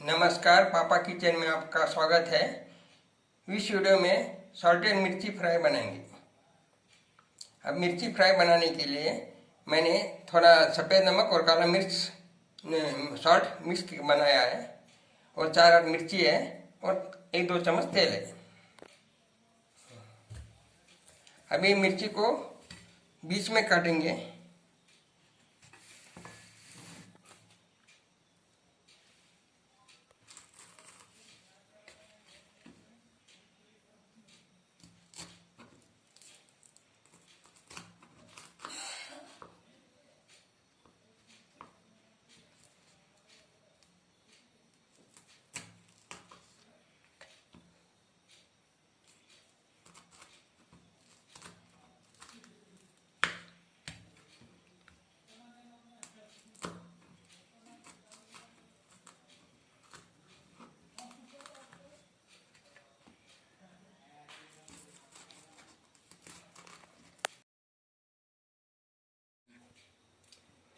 नमस्कार, पापा किचन में आपका स्वागत है। इस वीडियो में सॉल्टेड मिर्ची फ्राई बनाएंगे। अब मिर्ची फ्राई बनाने के लिए मैंने थोड़ा सफ़ेद नमक और काला मिर्च सॉल्ट मिक्स बनाया है और 4-8 मिर्ची है और 1-2 चम्मच तेल है। अभी मिर्ची को बीच में काटेंगे।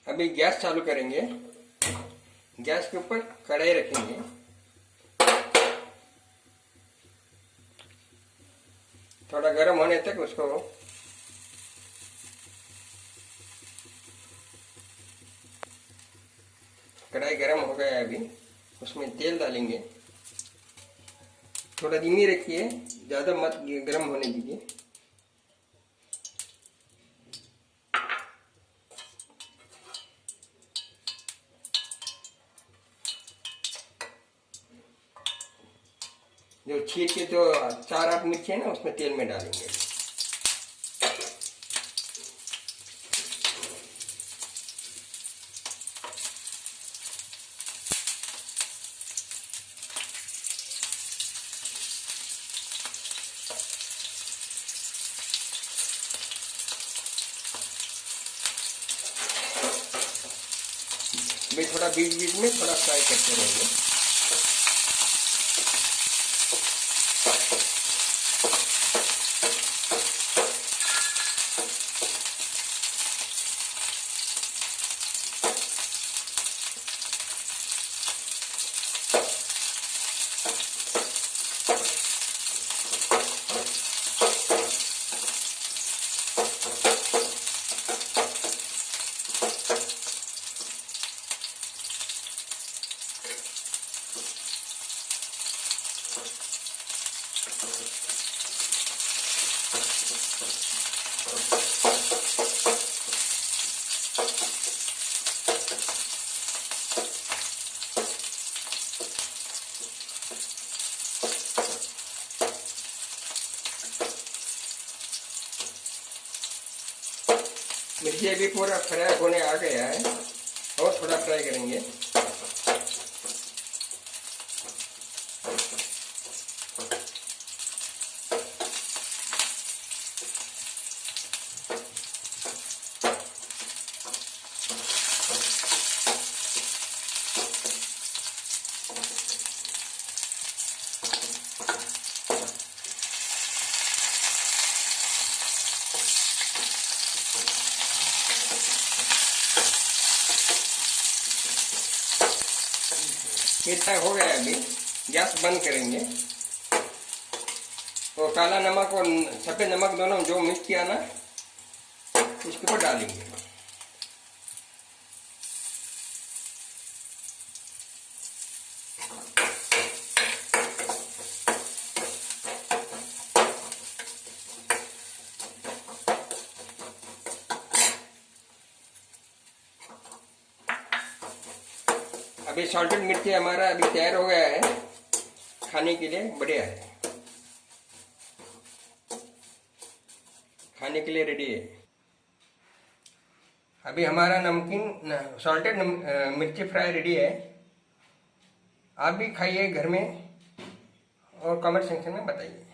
अभी गैस चालू करेंगे। गैस के ऊपर कढ़ाई रखेंगे। थोड़ा गर्म होने तक उसको कढ़ाई गर्म हो गया है। अभी उसमें तेल डालेंगे। थोड़ा धीमी रखिए, ज़्यादा मत गर्म होने दीजिए। जो छील के जो 4-8 मिर्ची है ना, उसमें तेल में डालेंगे। थोड़ा बीच बीच में थोड़ा फ्राई करते रहेंगे। मिर्ची अभी पूरा फ्राई होने आ गया है और थोड़ा फ्राई करेंगे। मिर्चा हो गया है। अभी गैस बंद करेंगे तो काला नमक और सफ़ेद नमक दोनों जो मिक्स किया ना, इसके ऊपर डालेंगे। अभी सॉल्टेड मिर्ची हमारा अभी तैयार हो गया है, खाने के लिए बढ़िया है, खाने के लिए रेडी है। अभी हमारा नमकीन सॉल्टेड मिर्ची फ्राई रेडी है। आप भी खाइए घर में और कमेंट सेक्शन में बताइए।